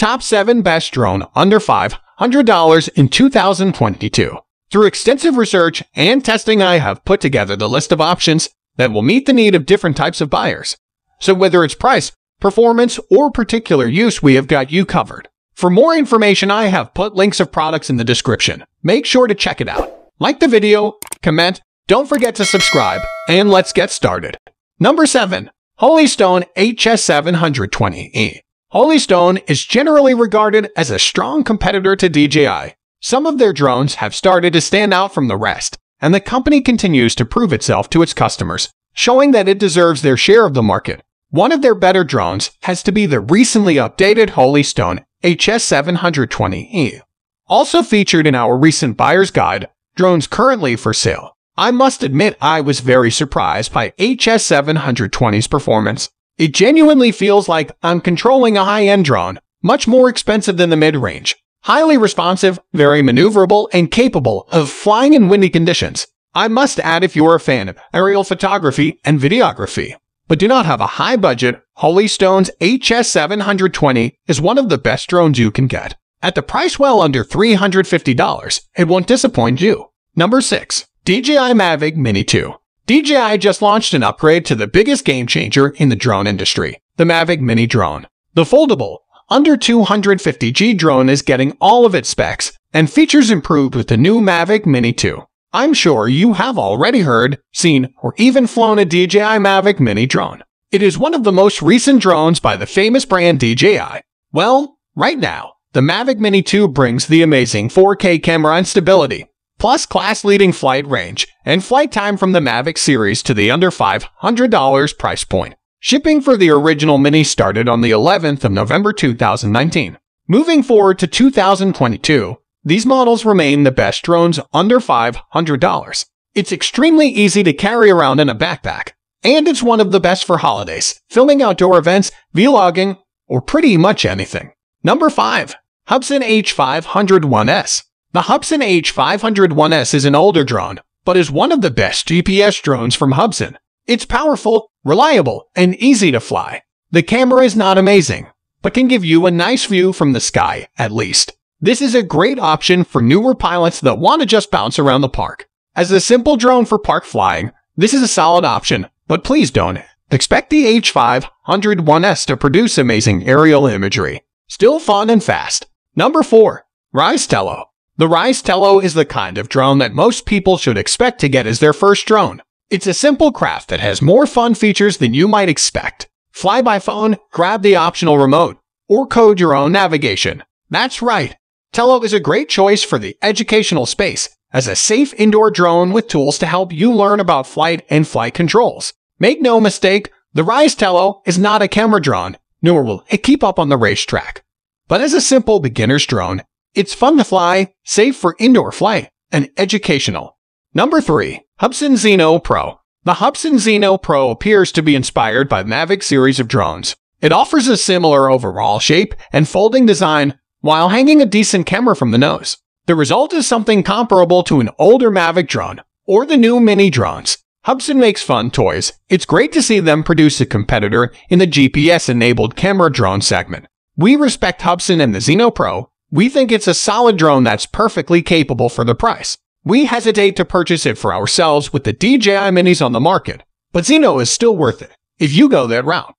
Top 7 Best Drone Under $500 in 2022. Through extensive research and testing, I have put together the list of options that will meet the need of different types of buyers. So whether it's price, performance, or particular use, we have got you covered. For more information, I have put links of products in the description. Make sure to check it out. Like the video, comment, don't forget to subscribe, and let's get started. Number 7. Holystone HS720E. Holystone is generally regarded as a strong competitor to DJI. Some of their drones have started to stand out from the rest, and the company continues to prove itself to its customers, showing that it deserves their share of the market. One of their better drones has to be the recently updated Holystone HS720E. Also featured in our recent buyer's guide, drones currently for sale. I must admit I was very surprised by HS720's performance. It genuinely feels like I'm controlling a high-end drone, much more expensive than the mid-range. Highly responsive, very maneuverable, and capable of flying in windy conditions. I must add, if you're a fan of aerial photography and videography, but do not have a high budget, Holystone's HS720 is one of the best drones you can get. At the price well under $350, it won't disappoint you. Number 6. DJI Mavic Mini 2. DJI just launched an upgrade to the biggest game changer in the drone industry, the Mavic Mini drone. The foldable, under 250G drone is getting all of its specs and features improved with the new Mavic Mini 2. I'm sure you have already heard, seen, or even flown a DJI Mavic Mini drone. It is one of the most recent drones by the famous brand DJI. Well, right now, the Mavic Mini 2 brings the amazing 4K camera and stability, plus class-leading flight range and flight time from the Mavic series to the under $500 price point. Shipping for the original Mini started on the 11th of November 2019. Moving forward to 2022, these models remain the best drones under $500. It's extremely easy to carry around in a backpack, and it's one of the best for holidays, filming outdoor events, vlogging, or pretty much anything. Number 5. Hubsan H501S. The Hubsan H501S is an older drone, but is one of the best GPS drones from Hubsan. It's powerful, reliable, and easy to fly. The camera is not amazing, but can give you a nice view from the sky, at least. This is a great option for newer pilots that want to just bounce around the park. As a simple drone for park flying, this is a solid option, but please don't expect the H501S to produce amazing aerial imagery. Still fun and fast. Number 4. Rise Tello. The Rise Tello is the kind of drone that most people should expect to get as their first drone. It's a simple craft that has more fun features than you might expect. Fly by phone, grab the optional remote, or code your own navigation. That's right. Tello is a great choice for the educational space as a safe indoor drone with tools to help you learn about flight and flight controls. Make no mistake, the Rise Tello is not a camera drone, nor will it keep up on the racetrack. But as a simple beginner's drone, it's fun to fly, safe for indoor flight, and educational. Number 3. Hubsan Zeno Pro. The Hubsan Zeno Pro appears to be inspired by the Mavic series of drones. It offers a similar overall shape and folding design while hanging a decent camera from the nose. The result is something comparable to an older Mavic drone or the new Mini drones. Hubsan makes fun toys. It's great to see them produce a competitor in the GPS-enabled camera drone segment. We respect Hubsan and the Zeno Pro. We think it's a solid drone that's perfectly capable for the price. We hesitate to purchase it for ourselves with the DJI Minis on the market, but Zeno is still worth it if you go that route.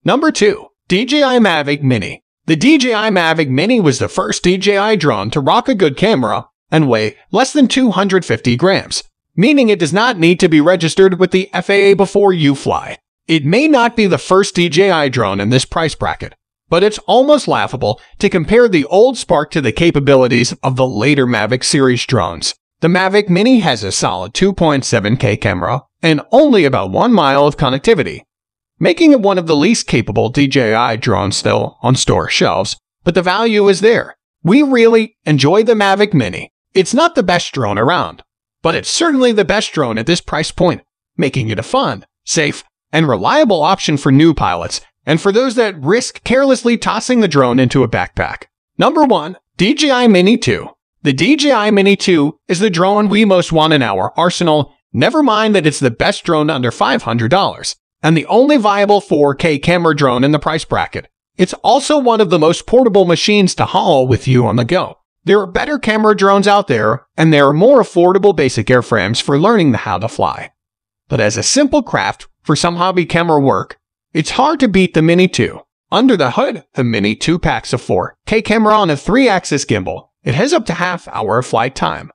Number 2. DJI Mavic Mini. The DJI Mavic Mini was the first DJI drone to rock a good camera and weigh less than 250 grams, meaning it does not need to be registered with the FAA before you fly. It may not be the first DJI drone in this price bracket, but it's almost laughable to compare the old Spark to the capabilities of the later Mavic series drones. The Mavic Mini has a solid 2.7K camera and only about 1 mile of connectivity, making it one of the least capable DJI drones still on store shelves, but the value is there. We really enjoy the Mavic Mini. It's not the best drone around, but it's certainly the best drone at this price point, making it a fun, safe, and reliable option for new pilots and for those that risk carelessly tossing the drone into a backpack. Number 1. DJI Mini 2. The DJI Mini 2 is the drone we most want in our arsenal, never mind that it's the best drone under $500, and the only viable 4K camera drone in the price bracket. It's also one of the most portable machines to haul with you on the go. There are better camera drones out there, and there are more affordable basic airframes for learning how to fly. But as a simple craft for some hobby camera work, it's hard to beat the Mini 2. Under the hood, the Mini 2 packs a 4K camera on a 3-axis gimbal. It has up to half-hour flight time,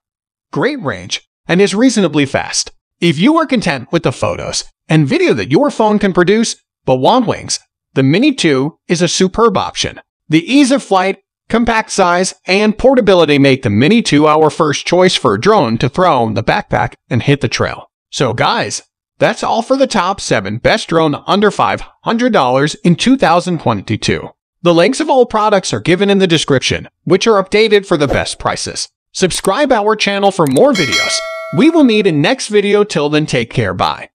great range, and is reasonably fast. If you are content with the photos and video that your phone can produce but want wings, the Mini 2 is a superb option. The ease of flight, compact size, and portability make the Mini 2 our first choice for a drone to throw in the backpack and hit the trail. So guys, that's all for the top 7 best drone under $500 in 2022. The links of all products are given in the description, which are updated for the best prices. Subscribe our channel for more videos. We will meet in next video. Till then, take care. Bye.